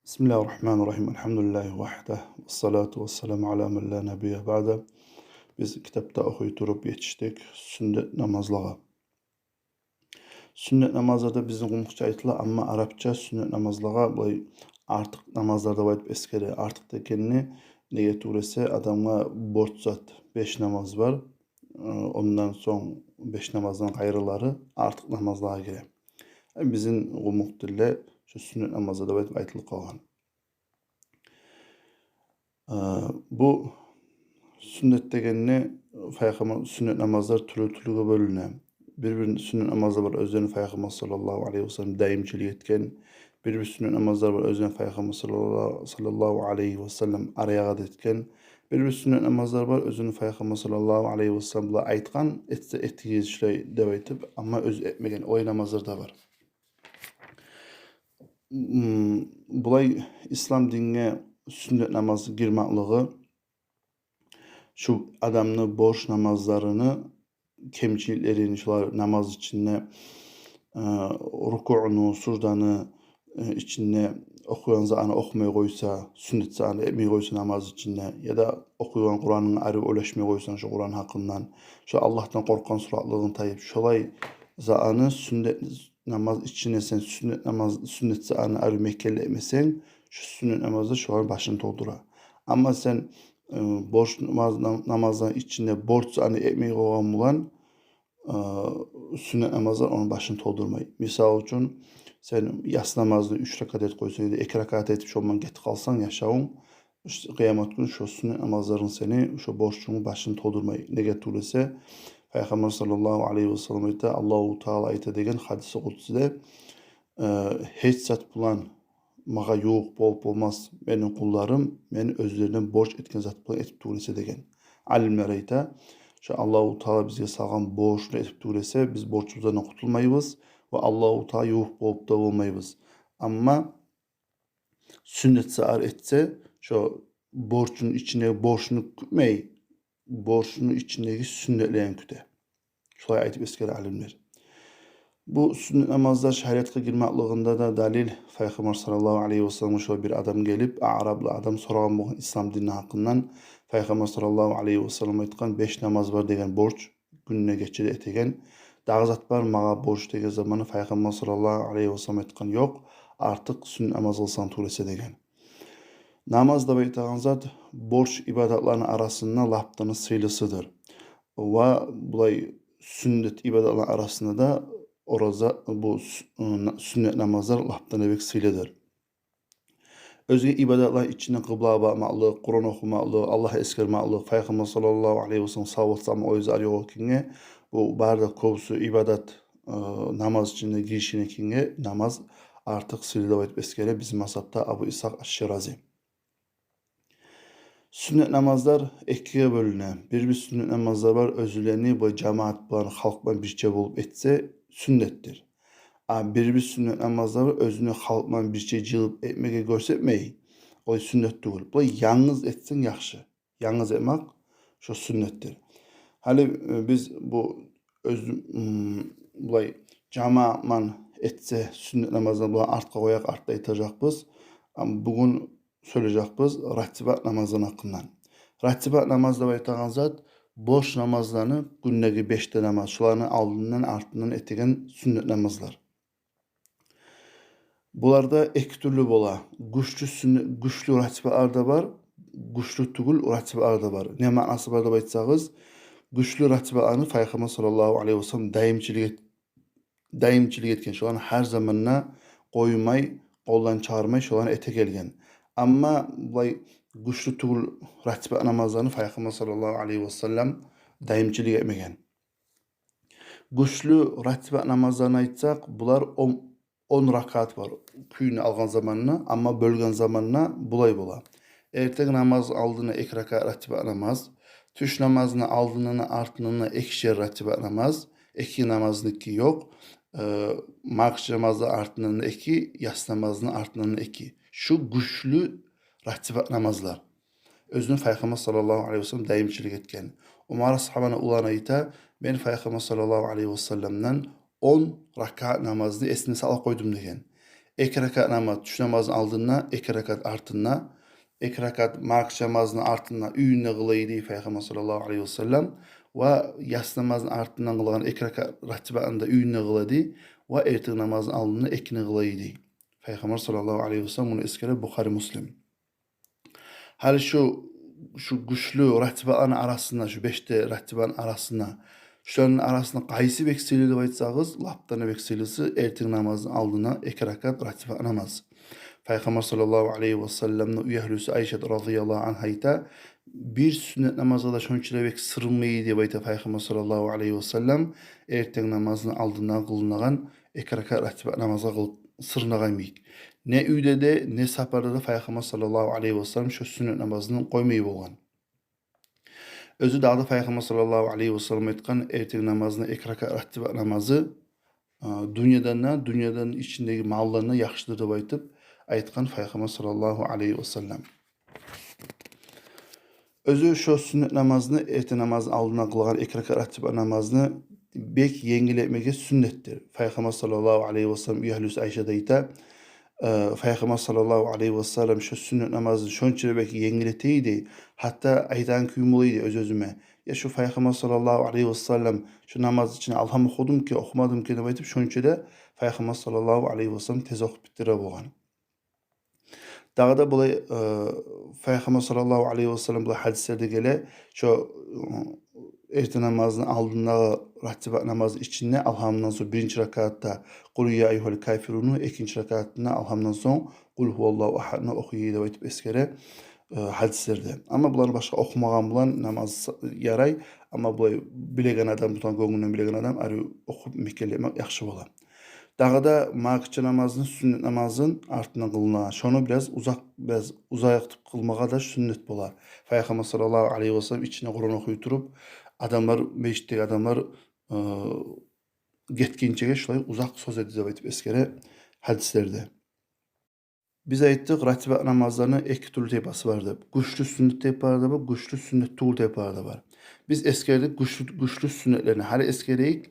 Bismillahirrahmanirrahim. Elhamdülillahi vahde. Vessalatu vesselamu ala men la nebiyye ba'de. Biz kitapta okuy turup yetiştik sünnet namazlığa. Sünnet namazlarda bizim gumukça aytıla amma Arapça sünnet namazlığa bu artık namazlarda vayıp eskere artık tekenini neye tuğrese adamga borç zat 5 namaz var. Ondan son 5 namazdan gayrıları artık namazlığa gire. Bizim gumuk dille şu sünnet namazlarda vayıp aytılıp kalgan. Bu sünnet degenine sünnet namazlar türlü bölüne. Bir sünnet namazlar var özlerine Peygamber sallallahu aleyhi ve sellem daimçilik etken. Bir sünnet namazlar var özlerine Peygamber sallallahu aleyhi ve sellem araya etken. Bir sünnet namazlar var özünü Peygamber sallallahu aleyhi ve sellem aytkan etse ettiği şey devaytip ama öz etmegen oy namazlar da var. Bulay İslam dinine sünnet namazı girmaklığı şu adamını borç namazlarını kemçiliklerini şular namaz içinde ruku'unu, surdanı içinde okuyan zamanı okumaya koysa, sünnet zamanı etmeye koysa namaz içinde ya da okuyan Kur'an'ın arı ulaşmaya koysan şu Kur'an hakkından, şu Allah'tan korkan suratlığını tayip, şolay zamanı sünnet namaz içine sen sünnet zamanı arı mekkelle etmesen, şu sünnet namazda şu an başını doldura. Ama sen borç namazdan içinde borç zamanı etmeye koyan bulan, sünnet namazlar onun başını doldurmayı. Misal için sen yas namazını 3 rakat et koysan ya da 2 rakat etmiş olman geti kalsan yaşağın işte kıyamet günü şu sünnet namazların seni şu borçluğun başını doldurmayı. Ne getirse Peygamber sallallahu aleyhi ve sellem ayta Allahu Teala ayta degen hadisi kutside hiç zat bulan mağa yok bolup olmaz benim kullarım meni özlerinden borç etken zat bulan etip tuğrese degen. Alimler ayta şu Allahu Teala bizge salgan borçlu etip tuğrese biz borçumuzdan kurtulmayız ve Allahu Teala yok bolup da olmayız. Ama sünnet sağır etse şu borçun içine borçunu kütmey borçunun içindeki sünnetleyen küte. Şulay aytıp eskeri alimler. Bu sünnet namazlar şeriatga girmaklığında da dalil Peygamber sallallahu aleyhi ve sellem şu bir adam gelip Arablı adam soran bu İslam dini hakkından Peygamber sallallahu aleyhi ve sellem aytkan 5 namaz var degen borç gününe geçiri etegen. Dağzat var mağa borç degen zamanı Peygamber sallallahu aleyhi ve sellem aytkan yok. Artık sünnet namaz olsan turese degen. Namazda baytağın zat borç ibadatlarının arasında laptanı sıylısıdır. Ve bulay sünnet ibadatlar arasında da oraza bu sünnet namazlar laptan ebek sıylıdır. Özge ibadatlar içinde kıbla bakmaklık, Kur'an okumaklık, Allah'a eskermaklık, Peygamber sallallahu aleyhi ve sellem savatsam o yüzden arıyor kinge, bu barda kovusu ibadat namaz içinde girişine kinge namaz artık sıylıda bayt beskere bizim masapta Abu İshak Aş-Şirazi. Sünnet namazlar ikiye bölüne. Bir sünnet namazlar var özülerini bu cemaat bilen halk bilen birçe bolup etse sünnettir. Bir sünnet namazlar var özünü halk bilen birçe jılıp etmege görsetmeyi. O sünnet değil. Bu yalnız etsin yaxşı. Yalnız etmek şu sünnettir. Hali biz bu öz bulay cemaatman etse sünnet namazını bulan artqa koyak artda etacakbız. Ama bugün söyleyecekbіз ratibat namazın hakkından. Ratibat namazda baytağın zat boş namazlarını gündeki 5 namaz şularını aldığından artından etegen sünnet namazlar. Bularda iki türlü bola. Güçlü ratibatlar da var. Güçlü tugul ratibatlar da var. Ne manası var da baytsağız? Güçlü ratibatlarını Peygamber sallallahu aleyhi ve sellem daimçilik etken. Şularını her zamanına koymay, koldan çağırmay şularını ete gelgen. Amma bulay güçlü tugul ratibat namazlarını Peygamber sallallahu aleyhi ve sellem daimçilik etmegen. Güçlü ratibat namazlarını aytsak bular 10 rakat var. Küyünü algan zamanına ama bölgen zamanına bulay bola. Erteg namaz aldığına 2 rakat ratibat namaz. Tüş namazını aldığına artınına 2'şer ratibat namaz. 2 namazınki yok. Makş namazı artınına 2, yas namazını artınına 2. Şu güçlü ratibat namazlar. Özünü Peygamber sallallahu aleyhi ve sellem daimçilik etken. Umar sahabana ulan ayta, ben Peygamber sallallahu aleyhi ve sellem'den 10 rakat namazını esnesi ala koydum degen. 2 rakat namaz tuş namazın aldığına, 2 rakat artına, 2 rakat mark namazının artına üyünne kılaydı Peygamber sallallahu aleyhi ve sellem ve yas namazın artından kılan 2 rakat ratibatında üyünne kıladı ve ertesi namazın aldığına ekine kılaydı. Peygamber sallallahu aleyhi ve sellem bunu eskere Bukhari Müslim. Hal şu güçlü ratibaların arasında, şu 5'te ratibanın arasında, şuların arasında qaysı vekseli dep aytsagız, laptana vekselisi ertesi namazın aldığına 2 rakat ratiba namaz. Peygamber sallallahu aleyhi ve sellem'nin üyehlüsü Ayşe radıyallahu anh ayta bir sünnet namazda da şonçilebek sırılmayı diye ayta Peygamber sallallahu aleyhi ve sellem ertesi namazın aldığından kılınagan 2 rakat ratiba namaza sırnagaymayık. Ne üyde de ne saparda da Peygamber sallallahu aleyhi ve sellem şu sünnet namazını koymayı bolgan. Özü dağda Peygamber sallallahu aleyhi ve sellem aytkan ertesi namazını 2 rakat ratiba namazı dünyadan içindeki mallarına yaxşıdır dep aytıp aytkan Peygamber sallallahu aleyhi ve sellem. Özü şu sünnet namazını ertesi namazın aldığına kılgan 2 rakat ratiba namazını bek yengiletmege sünnettir. Peygamber sallallahu aleyhi ve sellem üyehlüsü Ayşe deyta Peygamber sallallahu aleyhi ve sellem şu sünnet namazını şonçilebek yengileteydi. Hatta aydan küymuluydu öz-özüme. Ya şu Peygamber sallallahu aleyhi ve sellem şu namaz için alham okudum ki okumadım ki dep aytıp şonçile Peygamber sallallahu aleyhi ve sellem tez okup bitire bolgan. Dağda bulay Peygamber sallallahu aleyhi ve sellem bulay hadislerde gele şu ertesi namazın aldığında ratiba namazı içinde alhamdan sonra 1. rakatta Kul ya eyyuhel kafirunu, 2. rakatında alhamdan sonra Kul huvallahu ahadını okuyuyor dep aytıp eskere hadislerde. Ama bularni başka okumagan bulan namaz yaray. Ama bulay bilegen adam, butan göngünden bilegen adam arı okup mekelemek yaxşı bolar. Dağda makçı namazını sünnet namazın artından kılınan. Şonu biraz uzayıp kılmağa da sünnet bolar. Peygamber sallallahu aleyhi ve sellem içine Kur'an okuyup adamlar, meşitteki adamlar getkinçege şulay uzak söz edip aytıp eskere hadislerde. Biz ayttık ratiba namazlarını 2 türlü tepası vardı. Güçlü sünnet tepalarda var, güçlü sünnet tuğul tepalarda var. Biz eskerdik güçlü sünnetlerini, hali eskereyik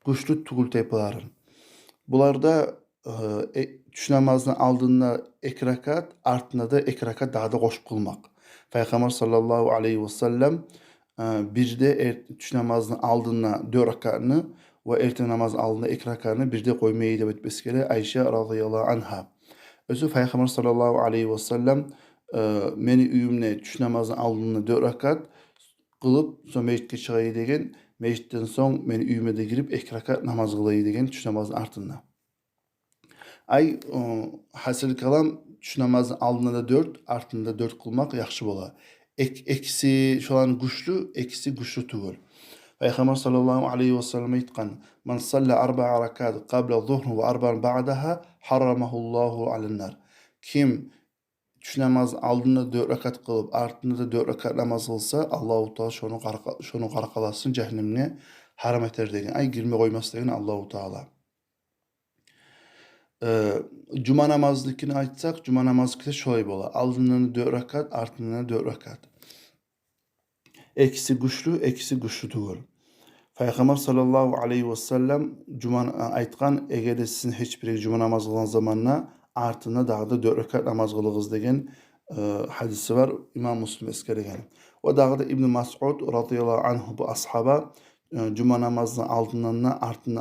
güçlü tuğul tepaların. Bularda tuş namazını aldığında 2 rakat, artında da 2 rakat daha da koşup kılmak. Peygamber sallallahu aleyhi ve sellem bir de tuş namazını aldığında 4 rakatını ve ertesi namaz aldığında 2 rakatını bir de koymayı da betbeskele Ayşe radıyallahu anha. Özü Peygamber sallallahu aleyhi ve sellem meni üyümle tuş namazını aldığında 4 rakat kılıp sonra mecitke çıkayı degen, mecitten son meni üyüme de girip 2 rakat namaz kılayı degen tuş namazın artında. Ay hasil kalan tuş namazın aldığında da 4, artında 4 kılmak yaxşı bolar. Eksi şolan güçlü, eksi güçlü tugul. Peygamber sallallahu aleyhi ve sellem aytkan: "Men salla 4 rakat qabla zuhr ve 4 ba'daha harramahullahu alennar." Kim tuş namaz aldığında 4 rakat kılıp artında da 4 rakat namaz kılsa Allahu Teala şonu qarqalasın cehennemine haram eter degen. Ay girme koyması degen Allahu Teala. Cuma namazlıkini aytsak, cuma namazlıkı şolay bolar. Aldığından 4 rakat, artından 4 rakat. Ekisi güçlü tugul. Peygamber sallallahu aleyhi ve sellem cuma aytkan, eğer de sizin hiçbir cuma namaz kılan zamanla artında dağda 4 rakat namaz kılığız degen hadisi var. İmam Müslim eskeregen. O dağda İbn Mas'ud radıyallahu anh bu ashaba cuma namazını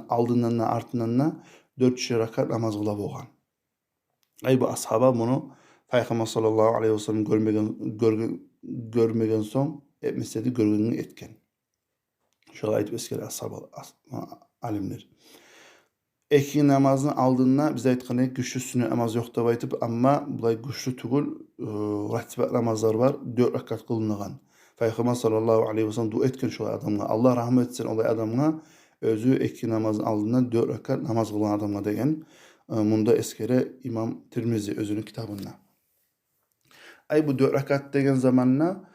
aldığından artından 4 rakat namaz kıla bolgan. Ay bu ashaba bunu Peygamber sallallahu aleyhi ve sellem görmegen son etmesedi görgününü etken. Şöyle aytıp eskeri ashaba alimler. Eki namazını aldığında bize aytkan güçlü sünnet namaz yok dep aytıp, ama bulay güçlü tugul ratiba namazlar var 4 rakat kılınagan. Peygamber sallallahu aleyhi ve sellem dua etken şu adamga, Allah rahmet etsin olay adamga, özü eki namazın aldığında 4 rakat namaz kılan adamga degen. Bunda eskere İmam Tirmizi özünün kitabında. Ay bu 4 rakat degen zamanla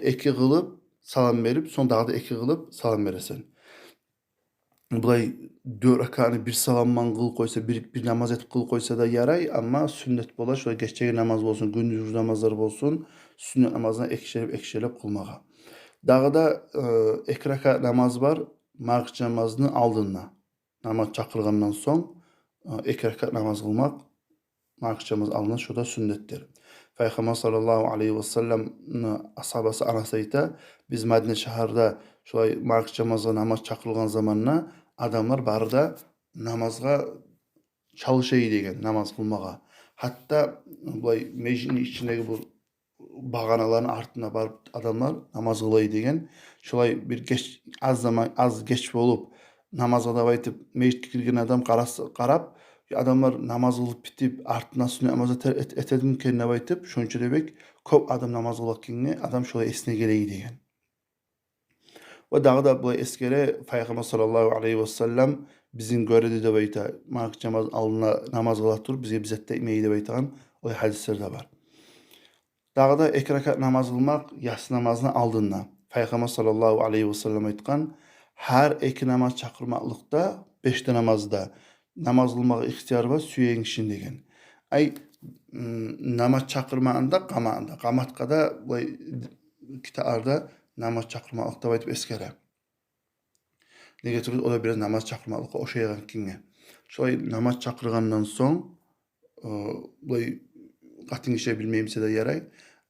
2 kılıp salam verip son dağda 2 kılıp salam veresen. Bulay 4 rakatını bir salamman kıl koysa, bir namaz etip kıl koysa da yaray, ama sünnet bolar. Şöyle geçeceği namaz olsun, gündüz namazları olsun, sünnet namazına ekşelep kılmağa. Dağda 2 rakat namaz var, mağrib namazını aldığında. Namaz çakırgandan son 2 rakat namaz kılmak makçamız alınan şu da sünnettir. Peygamber sallallahu aleyhi ve sellem ashabası anasayta biz Medine şehirde şolay makçamızga namaz çakılgan zamanna adamlar barda namazga çalışayı degen, namaz kılmaga. Hatta bulay mecinin içindeki bu baganaların artına barıp adamlar namaz kılayı degen. Şolay bir geç az zaman az geç bolup namazga da baytıp mecitke kirgen adam karap adamlar namaz kılıp bitip artına sünnet namazı etedim kendine baytıp şonçurebek köp adam namaz kılak kenge adam şolay esne geleyi degen. Ve dağı da bu eskere Peygamber sallallahu aleyhi ve sellem bizim göredi de bayta mark namaz alına namaz kılattır bize bizette imeyi de baytan o hadisler de var. Dağı da iki rekat namaz kılmak yatsı namazını aldığında Peygamber sallallahu aleyhi ve sellem aytkan her iki namaz çakırmaklıkta beşte namazda namaz kılmak ihtiyar var süyen işin degen. Ay namaz çakırmağında qamağında. Qamatkada bu kitarda namaz çakırmaklıkta baytıp eskere. Nege turuz o da biraz namaz çakırmaklıkta o şeygan kinge. Şolay namaz çakırgandan soň bu qatin işe bilmeyimse de yaray.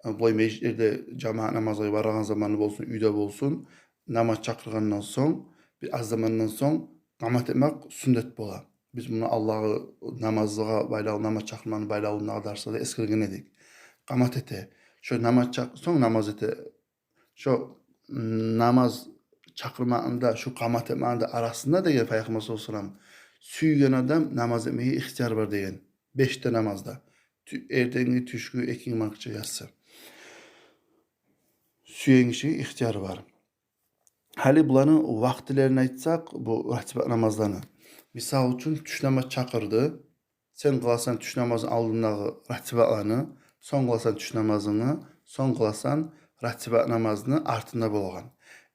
Bu meclislerde cemaat namazı baragan zamanı bolsun, üyde bolsun. Namaz çakırgandan soň bir az zamandan soň qamat etmek sünnet bola. Biz bunu Allah'ı namazlığa baylağı, namaz çakırmanı baylağına darsa da eskirgen edik. Qamat ete. Şu namaz soň namaz ete. Şu namaz çakırmağında, şu qamat etmağında arasında da Peygamber sallallahu aleyhi ve sellem süygen adam namaz etmeyi ihtiyar var degen. Beşte namazda. Erdengi, tüşkü, ekin makça yatsı. Süyen kişi ihtiyar var. Hali bulanın vaktilerini aytsak bu ratibat namazlarını. Misal üçün tuş namaz çakırdı. Sen kılasan tuş namazın aldığındağı ratibatlarını, son kılasan tuş namazını, son kılasan ratibat namazını artında bolgan.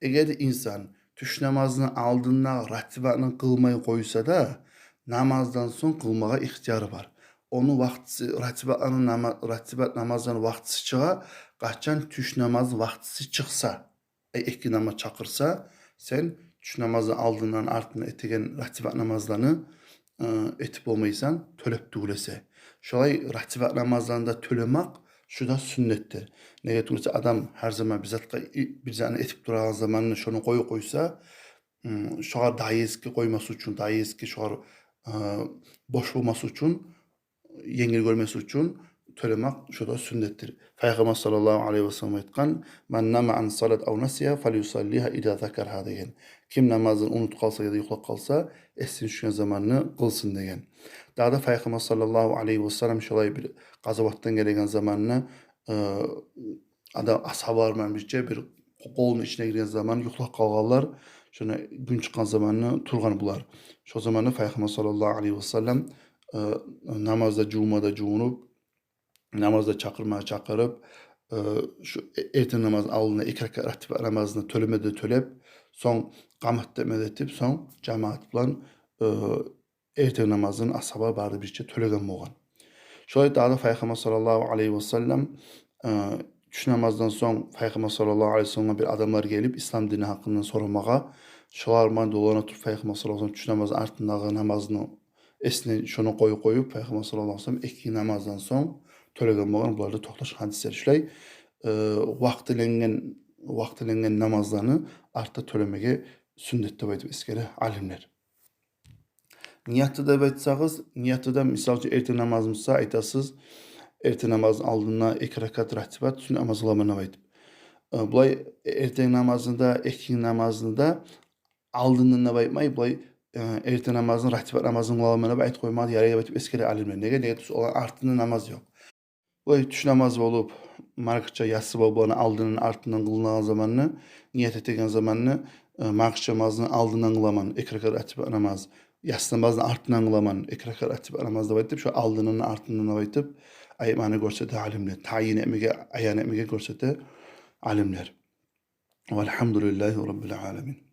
Eğer insan tuş namazını aldığındağı ratibatını kılmayı koysa da namazdan son kılmağa ihtiyarı var. Onu vaktisi ratibat namazdan vaktisi çığa, kaçan tuş namaz vaktisi çıksa, iki namaz çakırsa, sen tuş namazı aldığından artına etegen ratibat namazlarını etip olmaysan tölep düğülese. Şolay ratibat namazlarında tölemek şu da sünnettir. Nege tursa adam her zaman bir zane etip durağın zamanını şunu koysa, şoğar daha eski koyması için, daha eski şoğar boş olması için, yengil görmesi için tölemek şu da sünnettir. Peygamber sallallahu aleyhi ve sellem aytkan "Men nama an salat aw nasiya falyusalliha idza zakarha" degen. Kim namazını unut kalsa ya da yuklap kalsa essin şu zamanını kılsın degen. Daha da Peygamber sallallahu aleyhi ve sellem şolay bir gazavattan gelegen zamanını adam ashabarman birçe bir kolun içine girgen zaman yuklap kalganlar şuna gün çıkan zamanını turgan bular. Şu zamanı Peygamber sallallahu aleyhi ve sellem namazda cumada cunup namazda çakırıp şu erten namaz aldığında iki rekat ratibat namazını tölemede tölep son qamat demede etip son cemaat bilan erten namazın ashaba bardı birçe tölegen bolgan. Şolay da Peygamber sallallahu aleyhi ve sellem tuş namazdan son Peygamber sallallahu aleyhi ve sellem bir adamlar gelip İslam dini hakkında soramağa şolarman dolana turup Peygamber sallallahu aleyhi ve sellem tuş namazı artındağı namazını esne şunu koyup Peygamber sallallahu aleyhi ve sellem iki namazdan son tölegen bolgan bularda toxtaş hadisler şolay vaktilengen namazlarını artta tölemege sünnet dep aytyp eskere alimler. Niyatı da aytsagız, niyatı da misalcı erten namazımızsa aytasız erten namazın aldığına iki rekat ratibat sünnet namaz kılamana aytyp. Bulay erten namazında, ekin namazında aldığına aytmay bulay erten namazın ratibat namazın kılamana ayt koymadı yaraya aytyp eskere alimler. Nege olan artında namaz yok. Bu tuş namazı olup markça yatsı bolany aldığının artından kılınan zamanını niyet etegen zamanını markça namazını aldığından kılaman iki rekat ratibat namaz. Yatsı namazını artından kılaman iki rekat ratibat namazda aytyp şu aldığının artından aytyp aymany görsete alimler. Tayin etmege, ayan etmege görsete alimler. Velhamdülillahi Rabbil alamin.